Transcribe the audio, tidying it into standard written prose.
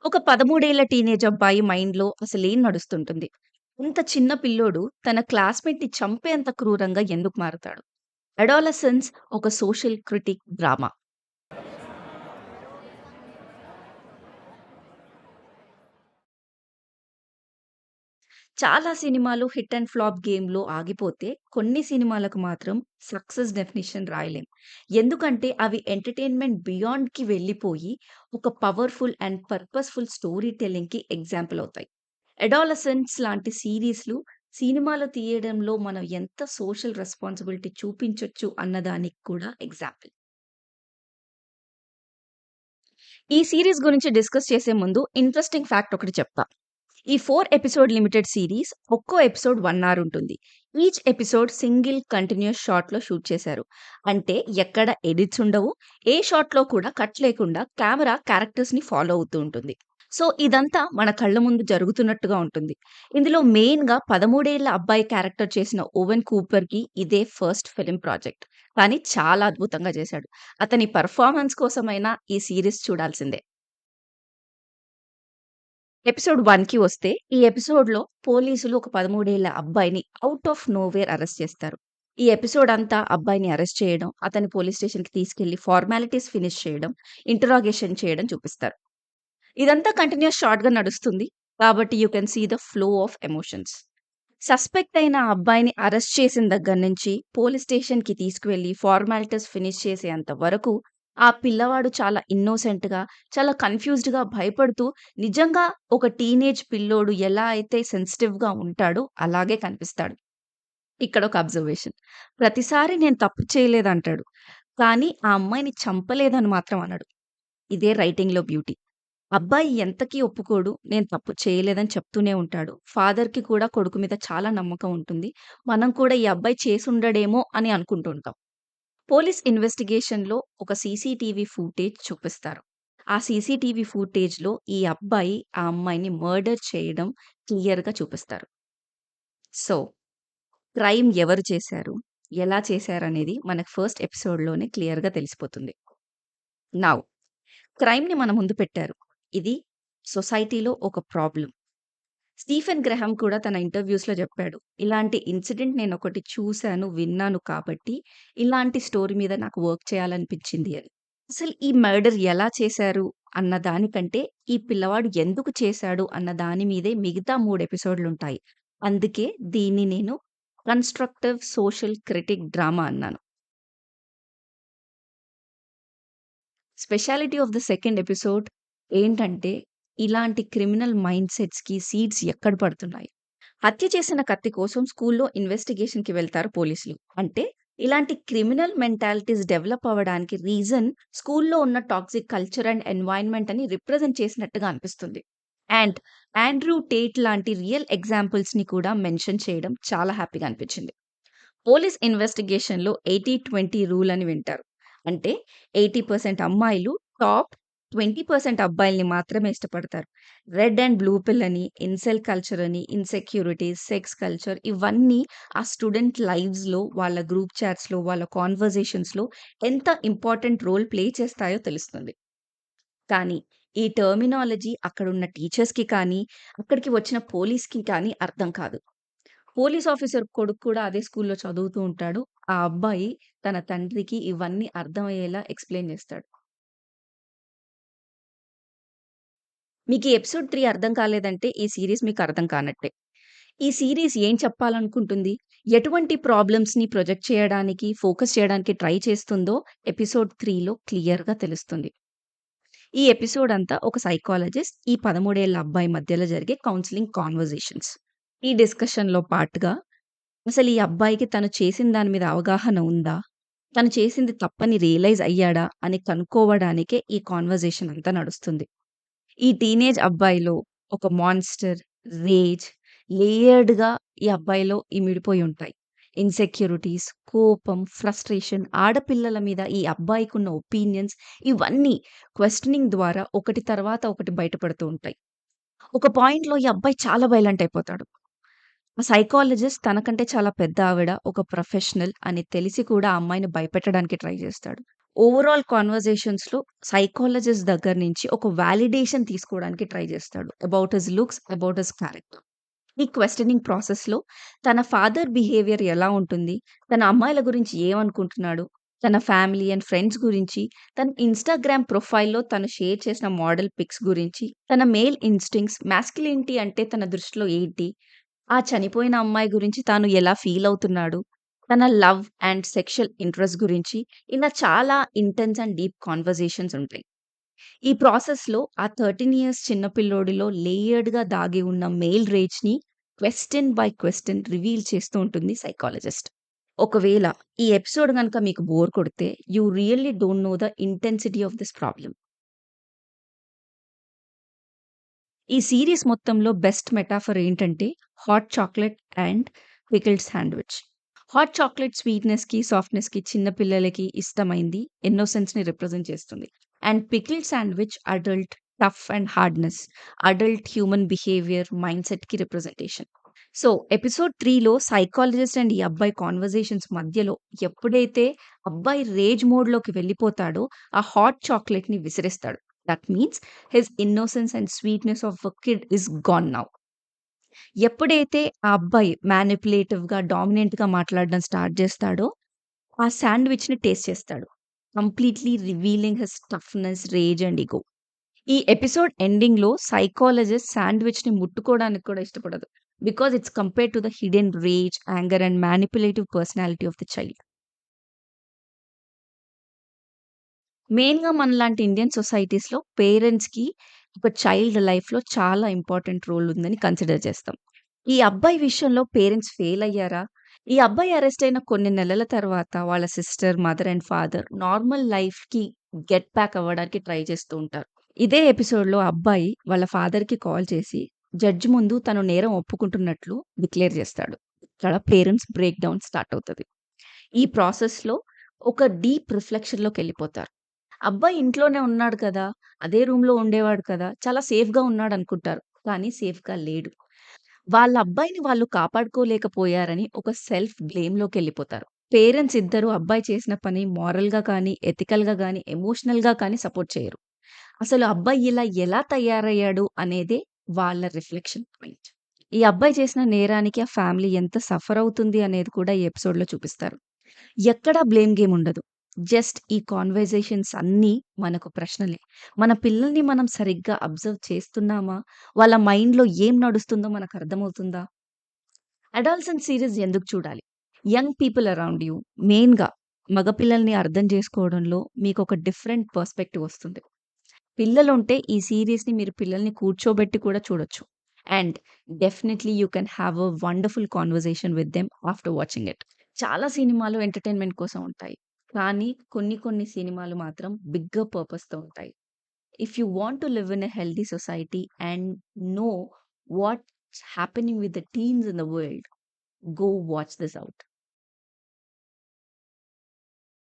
ఒక 13 ఏళ్ల టీనేజ్ అబ్బాయి మైండ్‌లో అసలేం నడుస్తుంటుంది? అంత చిన్న పిల్లోడు తన క్లాస్‌మేట్‌ని చంపేంత క్రూరంగా ఎందుకు మారతాడు? 'అడాలసెన్స్' ఒక సోషల్ క్రిటిక్ డ్రామా. చాలా సినిమాలు హిట్ అండ్ ఫ్లాప్ గేమ్‌లో ఆగిపోతే, కొన్ని సినిమాలకు మాత్రం సక్సెస్ డెఫినిషన్ రాయలేం. ఎందుకంటే అవి ఎంటర్‌టైన్‌మెంట్ బియాండ్‌కి వెళ్ళిపోయి, ఒక పవర్‌ఫుల్ అండ్ పర్పస్‌ఫుల్ స్టోరీ టెల్లింగ్‌కి ఎగ్జాంపుల్ అవుతాయి. 'అడాలసెన్స్' లాంటి సీరీస్‌లు సినిమాలు తీయడంలో మనం ఎంత సోషల్ రెస్పాన్సిబిలిటీ చూపించొచ్చు అన్నదానికి కూడా ఎగ్జాంపుల్. ఈ సీరీస్ గురించి డిస్కస్ చేసే ముందు ఇంట్రెస్టింగ్ ఫ్యాక్ట్ ఒకటి చెప్తా. ఈ 4 ఎపిసోడ్ లిమిటెడ్ సీరీస్ ఒక్కో ఎపిసోడ్ 1 అవర్ ఉంటుంది. ఈచ్ ఎపిసోడ్ సింగిల్ కంటిన్యూయస్ షాట్‌లో షూట్ చేశారు. అంటే ఎక్కడ ఎడిట్స్ ఉండవు. ఏ షాట్‌లో కూడా కట్ లేకుండా కెమెరా క్యారెక్టర్స్‌ని ఫాలో అవుతూ ఉంటుంది. సో, ఇదంతా మన కళ్ళ ముందు జరుగుతున్నట్టుగా ఉంటుంది. ఇందులో మెయిన్‌గా 13 ఏళ్ల అబ్బాయి క్యారెక్టర్ చేసిన ఓవెన్ కూపర్‌కి ఇదే ఫస్ట్ ఫిల్మ్ ప్రాజెక్ట్. కానీ చాలా అద్భుతంగా చేశాడు. అతని పెర్ఫార్మన్స్ కోసమైనా ఈ సీరీస్ చూడాల్సిందే. ఎపిసోడ్ 1కి వస్తే, ఈ ఎపిసోడ్‌లో పోలీసులు ఒక 13 ఏళ్ల అబ్బాయిని ఔట్ ఆఫ్ నోవేర్ అరెస్ట్ చేస్తారు. ఈ ఎపిసోడ్ అంతా అబ్బాయిని అరెస్ట్ చేయడం, అతన్ని పోలీస్ స్టేషన్‌కి తీసుకెళ్ళి ఫార్మాలిటీస్ ఫినిష్ చేయడం, ఇంటరాగేషన్ చేయడం చూపిస్తారు. ఇదంతా కంటిన్యూయస్ షార్ట్‌గా నడుస్తుంది. కాబట్టి you can see the flow of emotions. Suspect అయిన ఆ అబ్బాయిని అరెస్ట్ చేసిన దగ్గర నుంచి పోలీస్ స్టేషన్‌కి తీసుకువెళ్ళి ఫార్మాలిటీస్ ఫినిష్ చేసేంత వరకు ఆ పిల్లవాడు చాలా ఇన్నోసెంట్‌గా, చాలా కన్‌ఫ్యూజ్డ్‌గా భయపడుతూ నిజంగా ఒక టీనేజ్ పిల్లోడు ఎలా అయితే సెన్సిటివ్‌గా ఉంటాడో అలాగే కనిపిస్తాడు. ఇక్కడ ఒక అబ్జర్వేషన్. ప్రతిసారి నేను తప్పు చేయలేదంటాడు. కానీ ఆ అమ్మాయిని చంపలేదని మాత్రం అనడు. ఇదే రైటింగ్‌లో బ్యూటీ. అబ్బాయి ఎంతకీ ఒప్పుకోడు. నేను తప్పు చేయలేదని చెప్తూనే ఉంటాడు. ఫాదర్‌కి కూడా కొడుకు మీద చాలా నమ్మకం ఉంటుంది. మనం కూడా ఈ అబ్బాయి చేసుండడేమో అని అనుకుంటూ ఉంటాం. పోలీస్ ఇన్వెస్టిగేషన్‌లో ఒక సీసీటీవీ ఫుటేజ్ చూపిస్తారు. ఆ సీసీటీవీ ఫుటేజ్‌లో ఈ అబ్బాయి ఆ అమ్మాయిని మర్డర్ చేయడం క్లియర్‌గా చూపిస్తారు. సో, క్రైమ్ ఎవరు చేశారు? ఎలా చేశారనేది మనకు ఫస్ట్ ఎపిసోడ్‌లోనే క్లియర్‌గా తెలిసిపోతుంది. నౌ క్రైమ్‌ని మన ముందు పెట్టారు. ఇది సొసైటీలో ఒక ప్రాబ్లమ్. స్టీఫెన్ గ్రహాం కూడా తన ఇంటర్‌వ్యూస్‌లో చెప్పాడు. ఇలాంటి ఇన్సిడెంట్ నేనొకటి చూసాను, విన్నాను కాబట్టి ఇలాంటి స్టోరీ మీద నాకు వర్క్ చేయాలనిపించింది అని. అసలు ఈ మర్డర్ ఎలా చేశారు అన్న దానికంటే, ఈ పిల్లవాడు ఎందుకు చేశాడు అన్న దాని మీదే మిగతా 3 ఎపిసోడ్‌లుంటాయి. అందుకే దీన్ని నేను కన్‌స్ట్రక్టివ్ సోషల్ క్రిటిక్ డ్రామా అన్నాను. Speciality of the second episode ఏంటంటే, ఇలాంటి క్రిమినల్ మైండ్‌సెట్స్‌కి సీడ్స్ ఎక్కడ పడుతున్నాయి. హత్య చేసిన కత్తి కోసం స్కూల్లో ఇన్వెస్టిగేషన్‌కి వెళ్తారు పోలీసులు. అంటే ఇలాంటి క్రిమినల్ మెంటాలిటీస్ డెవలప్ అవ్వడానికి రీజన్ స్కూల్లో ఉన్న టాక్సిక్ కల్చర్ అండ్ ఎన్వైర్న్‌మెంట్ అని రిప్రజెంట్ చేసినట్టుగా అనిపిస్తుంది. అండ్ ఆండ్రూ టేట్ లాంటి రియల్ ఎగ్జాంపుల్స్‌ని కూడా మెన్షన్ చేయడం చాలా హ్యాపీగా అనిపించింది. పోలీస్ ఇన్వెస్టిగేషన్‌లో 80, 20 రూల్ అని వింటారు. అంటే 80% అమ్మాయిలు టాప్, 20% అబ్బాయిల్ని మాత్రమే ఇష్టపడతారు. రెడ్ అండ్ బ్లూ పిల్ అని, ఇన్సెల్ కల్చర్ అని, ఇన్‌సెక్యూరిటీస్, సెక్స్ కల్చర్ ఇవన్నీ ఆ స్టూడెంట్ లైవ్స్‌లో, వాళ్ళ గ్రూప్ చాట్స్‌లో, వాళ్ళ కన్వర్జేషన్స్‌లో ఎంత ఇంపార్టెంట్ రోల్ ప్లే చేస్తాయో తెలుస్తుంది. కానీ ఈ టర్మినాలజీ అక్కడున్న టీచర్స్‌కి కానీ, అక్కడికి వచ్చిన పోలీస్‌కి కానీ అర్థం కాదు. పోలీస్ ఆఫీసర్ కొడుకు కూడా అదే స్కూల్‌లో చదువుతూ ఉంటాడు. ఆ అబ్బాయి తన తండ్రికి ఇవన్నీ అర్థమయ్యేలా ఎక్స్‌ప్లెయిన్ చేస్తాడు. మీకు ఈ ఎపిసోడ్ 3 అర్థం కాలేదంటే ఈ సీరీస్ మీకు అర్థం కానట్టే. ఈ సీరీస్ ఏం చెప్పాలనుకుంటుంది? ఎటువంటి ప్రాబ్లమ్స్‌ని ప్రొజెక్ట్ చేయడానికి, ఫోకస్ చేయడానికి ట్రై చేస్తుందో ఎపిసోడ్ 3లో క్లియర్‌గా తెలుస్తుంది. ఈ ఎపిసోడ్ అంతా ఒక సైకాలజిస్ట్, ఈ 13 ఏళ్ల అబ్బాయి మధ్యలో జరిగే కౌన్సెలింగ్ కాన్వర్జేషన్స్. ఈ డిస్కషన్‌లో పార్ట్‌గా అసలు ఈ అబ్బాయికి తను చేసిన దాని మీద అవగాహన ఉందా? తను చేసింది తప్పని రియలైజ్ అయ్యాడా? అని కనుక్కోవడానికే ఈ కన్వర్జేషన్ అంతా నడుస్తుంది. ఈ టీనేజ్ అబ్బాయిలో ఒక మాన్స్టర్, రేజ్ లేయర్డ్‌గా ఈ అబ్బాయిలో ఇమిడిపోయి ఉంటాయి. ఇన్‌సెక్యూరిటీస్, కోపం, ఫ్రస్ట్రేషన్, ఆడపిల్లల మీద ఈ అబ్బాయికున్న ఒపీనియన్స్ ఇవన్నీ క్వెషనింగ్ ద్వారా ఒకటి తర్వాత ఒకటి బయటపడుతూ ఉంటాయి. ఒక పాయింట్‌లో ఈ అబ్బాయి చాలా వైలెంట్ అయిపోతాడు. ఆ సైకాలజిస్ట్ తనకంటే చాలా పెద్ద ఆవిడ, ఒక ప్రొఫెషనల్ అని తెలిసి కూడా ఆ అమ్మాయిని భయపెట్టడానికి ట్రై చేస్తాడు. ఓవరాల్ కన్వర్జేషన్స్‌లో సైకాలజిస్ట్ దగ్గర నుంచి ఒక వాలిడేషన్ తీసుకోవడానికి ట్రై చేస్తాడు. About his looks, about his character. ఈ క్వెషనింగ్ ప్రాసెస్‌లో తన ఫాదర్ బిహేవియర్ ఎలా ఉంటుంది? తన అమ్మాయిల గురించి ఏమనుకుంటున్నాడు? తన ఫ్యామిలీ అండ్ ఫ్రెండ్స్ గురించి, తన ఇన్‌స్టాగ్రామ్ ప్రొఫైల్‌లో తను షేర్ చేసిన మోడల్ పిక్స్ గురించి, తన మేల్ ఇన్‌స్టింక్ట్స్, మాస్కులినిటీ అంటే తన దృష్టిలో ఏంటి? ఆ చనిపోయిన అమ్మాయి గురించి తాను ఎలా ఫీల్ అవుతున్నాడు? తన లవ్ అండ్ సెక్షువల్ ఇంట్రెస్ట్ గురించి ఇలా చాలా ఇంటెన్స్ అండ్ డీప్ కన్వర్జేషన్స్ ఉంటాయి. ఈ ప్రాసెస్‌లో ఆ 13 ఇయర్స్ చిన్న పిల్లోడిలో లేయర్డ్‌గా దాగి ఉన్న మేల్ రేజ్‌ని క్వెషన్ బై క్వెషన్ రివీల్ చేస్తూ ఉంటుంది సైకాలజిస్ట్. ఒకవేళ ఈ ఎపిసోడ్ గనుక మీకు బోర్ కొడితే you really don't know the intensity of this problem. ఈ సీరీస్ మొత్తంలో బెస్ట్ మెటాఫర్ ఏంటంటే hot chocolate and pickled sandwich. Hot chocolate స్వీట్‌నెస్‌కి, సాఫ్ట్‌నెస్‌కి చిన్న పిల్లలకి ఇష్టమైంది. ఇన్నోసెన్స్‌ని రిప్రజెంట్ చేస్తుంది. And pickled sandwich adult tough and hardness, adult human behaviour, మైండ్‌సెట్‌కి రిప్రజెంటేషన్. సో, ఎపిసోడ్ 3లో సైకాలజిస్ట్ అండ్ ఈ అబ్బాయి కన్వర్జేషన్స్ మధ్యలో ఎప్పుడైతే అబ్బాయి రేజ్ మోడ్‌లోకి వెళ్ళిపోతాడో, ఆ హాట్ చాక్లేట్‌ని విసిరేస్తాడు. That means his innocence and sweetness of a kid is gone now. ఎప్పుడైతే ఆ అబ్బాయి మ్యానిప్యులేటివ్‌గా, డామినెంట్‌గా మాట్లాడడం స్టార్ట్ జేస్తాడో, ఆ శాండ్‌విచ్‌ని టేస్ట్ చేస్తాడు. Completely revealing his toughness, rage and ego. ఈ ఎపిసోడ్ ఎండింగ్‌లో సైకాలజిస్ట్ శాండ్‌విచ్‌ని ముట్టుకోవడానికి కూడా ఇష్టపడదు. Because it's compared to the hidden rage, anger and manipulative personality of the child. మెయిన్‌గా మనలాంటి ఇండియన్ సొసైటీస్‌లో పేరెంట్స్‌కి ఒక చైల్డ్ లైఫ్‌లో చాలా ఇంపార్టెంట్ రోల్ ఉందని కన్సిడర్ చేస్తాం. ఈ అబ్బాయి విషయంలో పేరెంట్స్ ఫెయిల్ అయ్యారా? ఈ అబ్బాయి అరెస్ట్ అయిన కొన్ని నెలల తర్వాత వాళ్ళ sister, mother and father normal లైఫ్‌కి గెట్ బ్యాక్ అవ్వడానికి ట్రై చేస్తూ ఉంటారు. ఇదే ఎపిసోడ్‌లో అబ్బాయి వాళ్ళ ఫాదర్‌కి కాల్ చేసి జడ్జ్ ముందు తను నేరం ఒప్పుకుంటున్నట్లు డిక్లేర్ చేస్తాడు. ఇక్కడ పేరెంట్స్ బ్రేక్ డౌన్ స్టార్ట్ అవుతది. ఈ ప్రాసెస్‌లో ఒక డీప్ రిఫ్లెక్షన్‌లోకెళ్ళిపోతారు. అబ్బాయి ఇంట్లోనే ఉన్నాడు కదా! అదే రూమ్‌లో ఉండేవాడు కదా! చాలా సేఫ్‌గా ఉన్నాడనుకుంటారు. కానీ సేఫ్‌గా లేడు. వాళ్ళ అబ్బాయిని వాళ్ళు కాపాడుకోలేకపోయారని ఒక సెల్ఫ్ బ్లేమ్‌లోకెళ్ళిపోతారు. పేరెంట్స్ ఇద్దరు అబ్బాయి చేసిన పని మోరల్‌గా కానీ, ఎథికల్‌గా గానీ, ఎమోషనల్‌గా కానీ సపోర్ట్ చేయరు. అసలు అబ్బాయి ఇలా ఎలా తయారయ్యాడు అనేదే వాళ్ళ రిఫ్లెక్షన్ పాయింట్. ఈ అబ్బాయి చేసిన నేరానికి ఆ ఫ్యామిలీ ఎంత సఫర్ అవుతుంది అనేది కూడా ఈ ఎపిసోడ్‌లో చూపిస్తారు. ఎక్కడా బ్లేమ్ గేమ్ ఉండదు. జస్ట్ ఈ కాన్వర్జేషన్స్ అన్నీ మనకు ప్రశ్నలే. మన పిల్లల్ని మనం సరిగ్గా అబ్జర్వ్ చేస్తున్నామా? వాళ్ళ మైండ్‌లో ఏం నడుస్తుందో మనకర్థమవుతుందా? అడాలసెంట్ సీరీస్ ఎందుకు చూడాలి? యంగ్ పీపుల్ అరౌండ్ యూ మెయిన్‌గా మగ పిల్లల్ని అర్థం చేసుకోవడంలో మీకొక డిఫరెంట్ పర్స్పెక్టివ్ వస్తుంది. పిల్లలుంటే ఈ సీరీస్‌ని మీరు పిల్లల్ని కూర్చోబెట్టి కూడా చూడొచ్చు. And definitely you can have a wonderful conversation with them after watching it. చాలా సినిమాలు ఎంటర్‌టైన్‌మెంట్ కోసం ఉంటాయి. కానీ కొన్ని కొన్ని సినిమాలు మాత్రం బిగ్గర్ పర్పస్‌తో ఉంటాయి. If you want to live in a healthy society and know what's happening with the teens in the world, go watch this out.